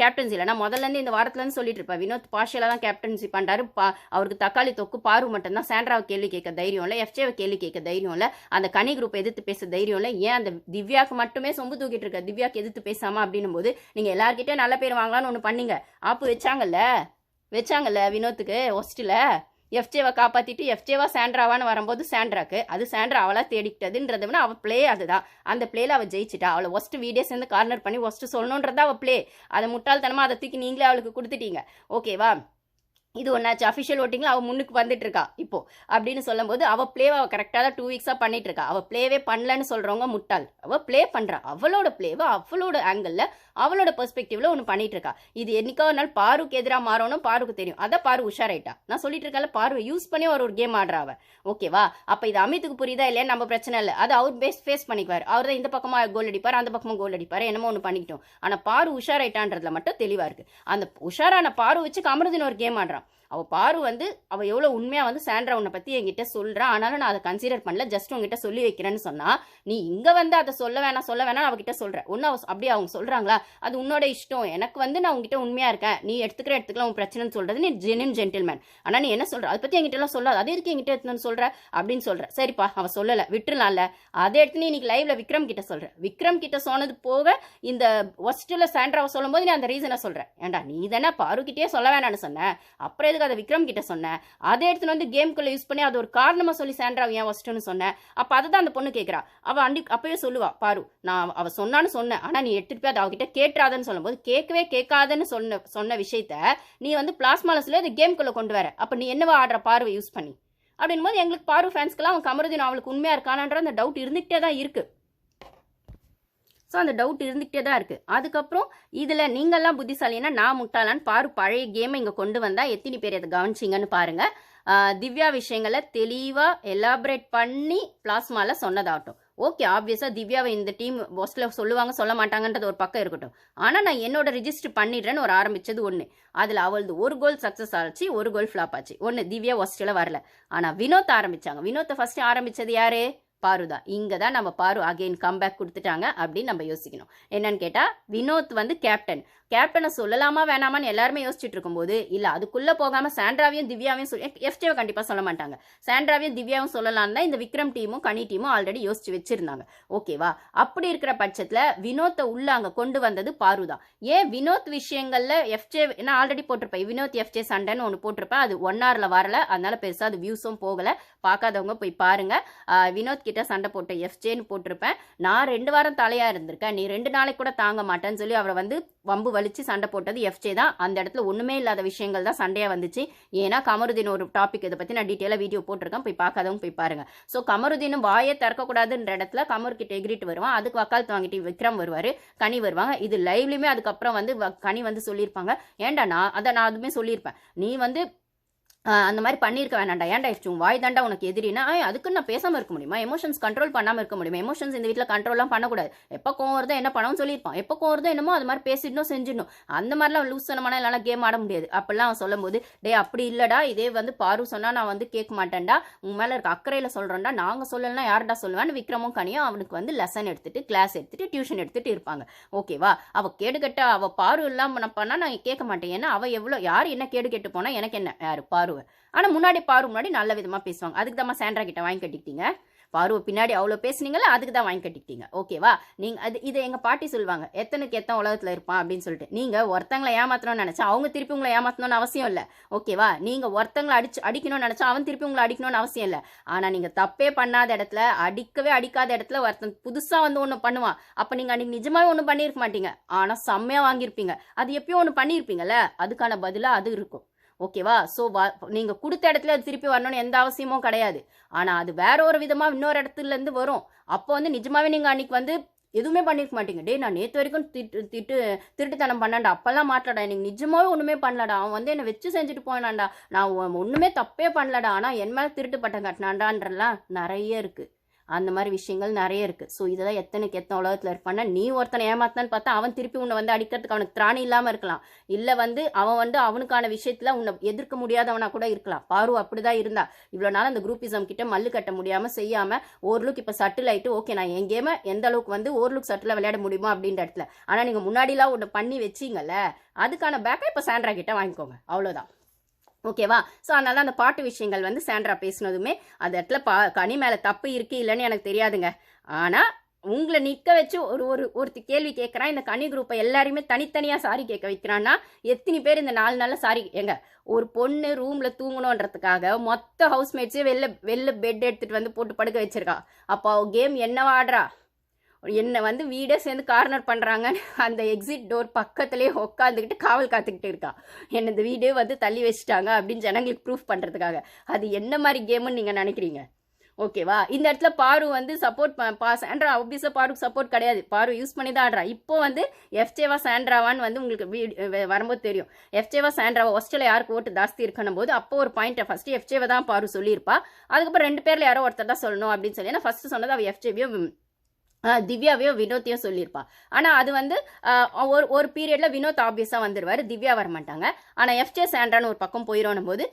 Captaincy இல்லை. நான் முதல்லேருந்து இந்த வாரத்துலேருந்து சொல்லிட்டு இருப்பேன், வினோத் பார்ஷியலாக தான் கேப்டன்சி பண்ணுறாரு. அவருக்கு தக்காளி தொக்கு பாரு மட்டும்தான். சாண்ட்ராவை கேள்வி கேட்க தைரியம் இல்லை, எஃப்ஜேவை கேள்வி கேட்க தைரியம் இல்லை, அந்த கனி குரூப் எதிர்த்து பேச தைரியம் இல்லை. ஏன் அந்த திவ்யாவுக்கு மட்டுமே சொம்பு தூக்கிட்டு இருக்க, திவ்யாவுக்கு எதிர்த்து பேசாமல் அப்படின்னும் போது நீங்கள் எல்லார்கிட்டே நல்ல பேர் வாங்கலான்னு ஒன்று பண்ணீங்க. ஆப்பு வச்சாங்கல்ல வினோத்துக்கு ஒஸ்ட்டில். எஃப்ஜேவை காப்பாற்றிட்டு எஃப்ஜேவா சாண்ட்ராவான்னு வரும்போது சாண்ட்ராக்கு அது சாண்ட்ரா அவளா தேடிக்கிட்டதுன்றத விட அவள் பிளே அதுதான். அந்த பிளேல அவள் ஜெயிச்சிட்டா. அவளை ஒஸ்ட் வீடியோ சேர்ந்து கார்னர் பண்ணி ஒஸ்ட்டு சொல்லணுன்றதா அவள் பிளே. அதை முட்டாள்தனமாக அதை தூக்கி நீங்களே அவளுக்கு கொடுத்துட்டீங்க. ஓகேவா? இது ஒன்றாச்சு. அஃபிஷியல் ஓட்டிங்கில் அவள் முன்னுக்கு வந்துட்டு இருக்கா இப்போ அப்படின்னு சொல்லும்போது அவள் பிளேவை அவள் கரெக்டாக தான் 2 வீக்ஸாக பண்ணிட்டு இருக்கா. அவள் பிளேவே பண்ணலன்னு சொல்கிறவங்க முட்டாள். அவள் பிளே பண்ணுறா. அவளோட பிளேவை அவளோட ஆங்கிளில் அவளோட பெர்ஸ்பெக்டிவ்ல ஒன்று பண்ணிட்டு இருக்கா. இது என்னைக்கோ ஒரு நாள் பாருக்கு எதிராக மாறணும். பாருக்கு தெரியும். அதான் பாரு உஷாராயிட்டா. நான் சொல்லிட்டு இருக்கல, பாருவை யூஸ் பண்ணி ஒரு கேம் ஆடுறா அவள். ஓகேவா? அப்போ இது அமித்துக்கு புரியுதா இல்லையா? நம்ம பிரச்சனை இல்லை, அது அவர் ஃபேஸ் பண்ணிக்குவார். அவர் தான் இந்த பக்கமாக கோல் அடிப்பார், அந்த பக்கமாக கோல் அடிப்பார், என்னமோ ஒன்று பண்ணிக்கிட்டோம். ஆனால் பாரு உஷாராயிட்டான்றதுல மட்டும் தெளிவாக இருக்குது. அந்த உஷாரான பாரு வச்சு கமருதீன் ஒரு கேம் ஆடுறான். அவள் பாரு அவள் எவ்வளோ உண்மையாக சாண்ட்ரா உன்னை பற்றி என்கிட்ட சொல்கிறான். ஆனாலும் நான் அதை கன்சிடர் பண்ணல, ஜஸ்ட் உங்ககிட்ட சொல்லி வைக்கிறேன்னு சொன்னால், நீ இங்கே அதை சொல்ல வேணாம் அவகிட்ட சொல்கிறேன். ஒன்று அப்படியே அவங்க சொல்கிறாங்களா, அது உன்னோட இஷ்டம். எனக்கு நான் உங்ககிட்ட உண்மையாக இருக்கேன், நீ எடுத்துக்கலாம் உன் பிரச்சனைன்னு சொல்கிறது நீ ஜென்யூன் ஜென்டில்மேன். ஆனால் நீ என்ன சொல்கிற, அதை பற்றி என்கிட்டலாம் சொல்லாது, அது எதுக்கு என்கிட்ட எடுத்துன்னு சொல்கிற அப்படின்னு சொல்கிற. சரிப்பா, அவள் சொல்லலை, விட்டுருலாம்ல. அதை எடுத்து நீ இன்னைக்கு லைவ்ல விக்ரம் கிட்ட சொல்கிற. விக்ரம் கிட்ட சொன்னது போக இந்த ஒஸ்ட்டில் சாண்ட்ராவை சொல்லும் போது நீ அந்த ரீசனை சொல்கிறேன். ஏண்டா நீ தானே பாருக்கிட்டே சொல்ல வேணான்னு சொன்னேன், அப்புறம் அதை விக்ரம் கிட்ட சொன்னேன். அதை எடுத்துன்னு கேம்குள்ள யூஸ் பண்ணி அது ஒரு காரணமா சொல்லி சாண்ட்ராவை ஏன் வச்சிட்டோன்னு சொன்னேன். அப்ப அதை தான் அந்த பொண்ணு கேட்கிறா. அவ அப்பவே சொல்லுவா, பாரு நான் அவ சொன்னான்னு சொன்னேன், ஆனா நீ எடுத்துட்டு போய் அதை அவகிட்ட கேட்றாதன்னு சொல்லும்போது கேட்கவே கேட்காதன்னு சொன்ன விஷயத்த நீ பிளாஸ்மால சொல்லி அதை கேம்குள்ள கொண்டு வர. அப்ப நீ என்னவா ஆடுற பார்வை யூஸ் பண்ணி அப்படின் போது எங்களுக்கு பாரு ஃபேன்ஸ்க்கெல்லாம் அவன் கமருதீன் அவளுக்கு உண்மையா இருக்கானன்ற அந்த டவுட் இருந்துகிட்டே தான் இருக்கு. ஸோ அந்த டவுட் இருந்துகிட்டே தான் இருக்குது. அதுக்கப்புறம் இதில் நீங்கள்லாம் புத்திசாலின்னா நான் முட்டாளான்னு பாரு பழைய கேமை இங்கே கொண்டு வந்தால் எத்தனை பேர் அதை கவனிச்சிங்கன்னு பாருங்கள். திவ்யா விஷயங்களை தெளிவாக எலாபரேட் பண்ணி பிளாஸ்மாவில் சொன்னதாகட்டும். ஓகே, ஆப்வியஸாக திவ்யாவை இந்த டீம் போஸ்டில் சொல்லுவாங்க சொல்ல மாட்டாங்கன்றது ஒரு பக்கம் இருக்கட்டும். ஆனால் நான் என்னோட ரிஜிஸ்டர் பண்ணிடுறேன்னு ஆரம்பித்தது ஒன்று. அதில் அவளது ஒரு கோல் சக்ஸஸ் ஆச்சு, ஒரு கோல் ஃப்ளாப் ஆச்சு. ஒன்று திவ்யா ஒஸ்டில் வரல. ஆனால் வினோத் ஆரம்பித்தாங்க. வினோத்தை ஃபஸ்ட்டு ஆரம்பித்தது யார்? பாரு தான். இங்கே தான் நம்ம பாரு அகெயின் கம்பேக் கொடுத்துட்டாங்க அப்படின்னு நம்ம யோசிக்கணும். என்னன்னு கேட்டால் வினோத் கேப்டனை சொல்லலாமா வேணாமான்னு எல்லாருமே யோசிச்சுட்டு இருக்கும்போது இல்லை அதுக்குள்ளே போகாமல் சாண்ட்ராவையும் திவ்யாவையும் எஃப்ஜேவை கண்டிப்பாக சொல்ல மாட்டாங்க. சாண்ட்ராவையும் திவ்யாவும் சொல்லலான்னு தான் இந்த விக்ரம் டீமும் கனி டீமும் ஆல்ரெடி யோசிச்சு வச்சிருந்தாங்க. ஓகேவா? அப்படி இருக்கிற பட்சத்தில் வினோத்தை உள்ள அங்கே கொண்டு வந்தது பாரு தான். ஏன் வினோத் விஷயங்களில் எஃப்ஜே நான் ஆல்ரெடி போட்டிருப்பேன், வினோத் எஃப்ஜே சண்டைன்னு ஒன்று போட்டிருப்பேன். அது 1 hourல வரல, அதனால பெருசாக அது வியூஸும் போகலை. பார்க்காதவங்க போய் பாருங்க. வினோத் கிட்ட சண்டை போட்ட எஃப்ஜேன்னு போட்டிருப்பேன். நான் 2 வாரம் தலையாக இருந்திருக்கேன், நீ 2 நாளைக்கு கூட தாங்க மாட்டேன்னு சொல்லி அவரை வம்பு வலிச்சு சண்டை போட்டது எஃப்ஜே தான். அந்த இடத்துல ஒண்ணுமே இல்லாத விஷயங்கள் தான் சண்டையா வந்துச்சு. ஏன்னா கமருதீன் ஒரு டாபிக் இதை பத்தி நான் டீட்டெயிலாக வீடியோ போட்டிருக்கேன், போய் பார்க்காதவங்க போய் பாருங்க. ஸோ கமருதீனும் வாயை திறக்கக்கூடாதுன்ற இடத்துல கமர் கிட்ட எகிரிட்டு வருவான். அதுக்கு வக்காலத்து வாங்கிட்டு விக்ரம் வருவாரு, கனி வருவாங்க. இது லைவ்லயுமே அதுக்கப்புறம் கனி சொல்லியிருப்பாங்க, ஏன்டா நான் அதுவுமே சொல்லியிருப்பேன், நீ அந்த மாதிரி பண்ணியிருக்க வேணாண்டா, ஏன்டா வாய் தாண்டா உனக்கு எதிரினா அதுக்கு நான் பேசாமல் இருக்க முடியுமா? எமோஷன்ஸ் கண்ட்ரோல் பண்ணாமல் இருக்க முடியுமா? எமோஷன்ஸ் இந்த வீட்டில் கண்ட்ரோல்லாம் பண்ணக்கூடாது. எப்போ கோவம் வருதோ என்ன பண்ணவும் சொல்லியிருப்பான், எப்போ கோவம் வருதோ என்னமோ அது மாதிரி பேசிடணும் செஞ்சிடணும். அந்த மாதிரிலாம் லூஸ் சொன்னமான எல்லாம் கேம் ஆட முடியாது. அப்படிலாம் அவன் சொல்லும் போது டே அப்படி இல்லடா, இதே பாரு சொன்னா நான் கேட்க மாட்டேன்டா, உங்க மேல இருக்க அக்கறையில சொல்றேன்டா, நாங்க சொல்லலைன்னா யார்டா சொல்லுவேன்னு விக்ரமும் கனியும் அவனுக்கு லெசன் எடுத்துட்டு கிளாஸ் எடுத்துட்டு டியூஷன் எடுத்துட்டு இருப்பாங்க. ஓகேவா? அவ கேடு கட்ட அவ பாரு எல்லாம் பண்ணா நான் கேட்க மாட்டேன். ஏன்னா அவ எவ்வளோ யார் என்ன கேடு கேட்டு போனா எனக்கு என்ன, யாரு பாரு. ஆனால் பாரு முன்னாடி நல்ல விதமாக பேசுவாங்க. அதுக்கு தான் சாண்ட்ரா கிட்ட வாங்கி கட்டிக்கிட்டீங்க. பாருவை பின்னாடி அவ்வளோ பேசுனீங்களா, அதுக்கு தான் வாங்கி கட்டிக்கிட்டீங்க. ஓகேவா? நீங்கள் இதை எங்கள் பாட்டி சொல்லுவாங்க, எத்தனைக்கு எத்தனை உலகத்தில் இருப்பான் அப்படின்னு சொல்லிட்டு. நீங்கள் ஒருத்தங்களை ஏமாற்றணும்னு நினச்சா அவங்க திருப்பி உங்களை ஏமாற்றணும்னு அவசியம் இல்லை. ஓகேவா? நீங்கள் ஒருத்தங்களை அடிக்கணும்னு நினச்சா அவன் திருப்பி உங்களை அடிக்கணும்னு அவசியம் இல்லை. ஆனால் நீங்கள் தப்பே பண்ணாத இடத்துல, அடிக்காத இடத்துல ஒருத்தன் புதுசாக ஒன்று பண்ணுவான். அப்போ நீங்கள் அன்றைக்கி நிஜமாவே ஒன்றும் பண்ணியிருக்க மாட்டீங்க, ஆனால் செம்மையாக வாங்கியிருப்பீங்க. அது எப்பயும் ஒன்று பண்ணியிருப்பீங்கல்ல, அதுக்கான பதிலாக அது இருக்கும். ஓகேவா? ஸோ நீங்கள் கொடுத்த இடத்துல அது திருப்பி வரணும்னு எந்த அவசியமும் கிடையாது. ஆனால் அது வேற ஒரு விதமாக இன்னொரு இடத்துலேருந்து வரும். அப்போ நிஜமாவே நீங்கள் அன்றைக்கி எதுவுமே பண்ணியிருக்க மாட்டீங்க. டே நான் நேற்று வரைக்கும் திருட்டுத்தனம் பண்ணாண்டா, அப்போல்லாம் மாட்டலடா, எனக்கு நிஜமாவே ஒன்றுமே பண்ணலடா, அவன் என்னை வச்சு செஞ்சுட்டு போனான்டா, நான் ஒன்றுமே தப்பே பண்ணலடா, ஆனால் என் மேலே திருட்டு பட்டம் கட்டினான்டான்றலாம் நிறைய இருக்குது. அந்த மாதிரி விஷயங்கள் நிறைய இருக்குது. ஸோ இதெல்லாம் எத்தனைக்கு எத்தனை உலகத்தில் இருப்பான்னா, நீ ஒருத்தனை ஏமாத்தான்னு பார்த்தா அவன் திருப்பி உன்னை வந்து அடிக்கிறதுக்கு அவனுக்கு திராணி இல்லாமல் இருக்கலாம். இல்லை வந்து அவன் வந்து அவனுக்கான விஷயத்தில் உன்னை எதிர்க்க முடியாதவனா கூட இருக்கலாம். பாரு அப்படிதான் இருந்தா. இவ்வளோ நாள் அந்த குரூப்பிசம் கிட்ட மல்லு கட்ட முடியாமல் செய்யாமல் ஓரளவுக்கு இப்போ சட்டில் ஆகிட்டு, ஓகே நான் என் கேமை எந்த அளவுக்கு வந்து ஓரளவுக்கு சட்டில் விளையாட முடியுமா அப்படின்ற இடத்துல. ஆனால் நீங்கள் முன்னாடிலாம் ஒன்று பண்ணி வச்சிங்கல்ல, அதுக்கான பேக்கை இப்போ சாண்ட்ரா கிட்ட வாங்கிக்கோங்க, அவ்வளோதான். ஓகேவா? ஸோ அதனால அந்த பாட்டு விஷயங்கள் வந்து சாண்ட்ரா பேசினதுமே அந்த இடத்துல கனி மேலே தப்பு இருக்கு இல்லைன்னு எனக்கு தெரியாதுங்க. ஆனால் உங்களை நிற்க வச்சு ஒருத்தி கேள்வி கேட்குறான், இந்த கனி குரூப்பை எல்லாரையுமே தனித்தனியாக சாரி கேட்க வைக்கிறான்னா எத்தனை பேர் இந்த 4 நாளில் சாரி எங்க ஒரு பொண்ணு ரூமில் தூங்கணுன்றதுக்காக மொத்த ஹவுஸ்மேட்ஸே வெளில பெட் எடுத்துகிட்டு வந்து போட்டு படுக்க வச்சிருக்கா. அப்போ கேம் என்னவா ஆடுறா? என்னை வந்து வீடே சேர்ந்து கார்னர் பண்ணுறாங்கன்னு அந்த எக்ஸிட் டோர் பக்கத்துலேயே உட்காந்துக்கிட்டு காவல் காத்துக்கிட்டு இருக்கா. என்னை இந்த வீடே வந்து தள்ளி வச்சுட்டாங்க அப்படின்னு ஜனங்களுக்கு ப்ரூஃப் பண்ணுறதுக்காக. அது என்ன மாதிரி கேமுன்னு நீங்கள் நினைக்கிறீங்க? ஓகேவா? இந்த இடத்துல பாரு வந்து சப்போர்ட் சாண்ட்ரா ஆப்வியஸாக பாருக்கு சப்போர்ட் கிடையாது. பாரு யூஸ் பண்ணி தான் ஆடுறா. இப்போ வந்து எஃப்ஜேவா சாண்ட்ராவான்னு வந்து உங்களுக்கு வரும்போது தெரியும். எஃப்ஜேவா சாண்ட்ராவா ஹாஸ்டலில் யாருக்கு ஓட்டு ஜாஸ்தி இருக்கணும் போது அப்போ ஒரு பாயிண்ட்டை ஃபஸ்ட்டு எஃப்ஜேவை தான் பாரு சொல்லியிருப்பா. அதுக்கப்புறம் 2 பேரில் யாரோ ஒருத்தர் தான் சொல்லணும் அப்படின்னு சொல்லி. ஏன்னா ஃபஸ்ட்டு சொன்னது அவள் எஃப்ஜேவையும் திவ்யாவையும் வினோத்தையும் சொல்லியிருப்பா. ஆனால் அது வந்து ஒரு பீரியடில் வினோத் ஆப்வியஸாக வந்துடுவார், திவ்யா வரமாட்டாங்க. ஆனால் எஃப்ஜே சாண்ட்ரான்னு ஒரு பக்கம் போயிடணும் போது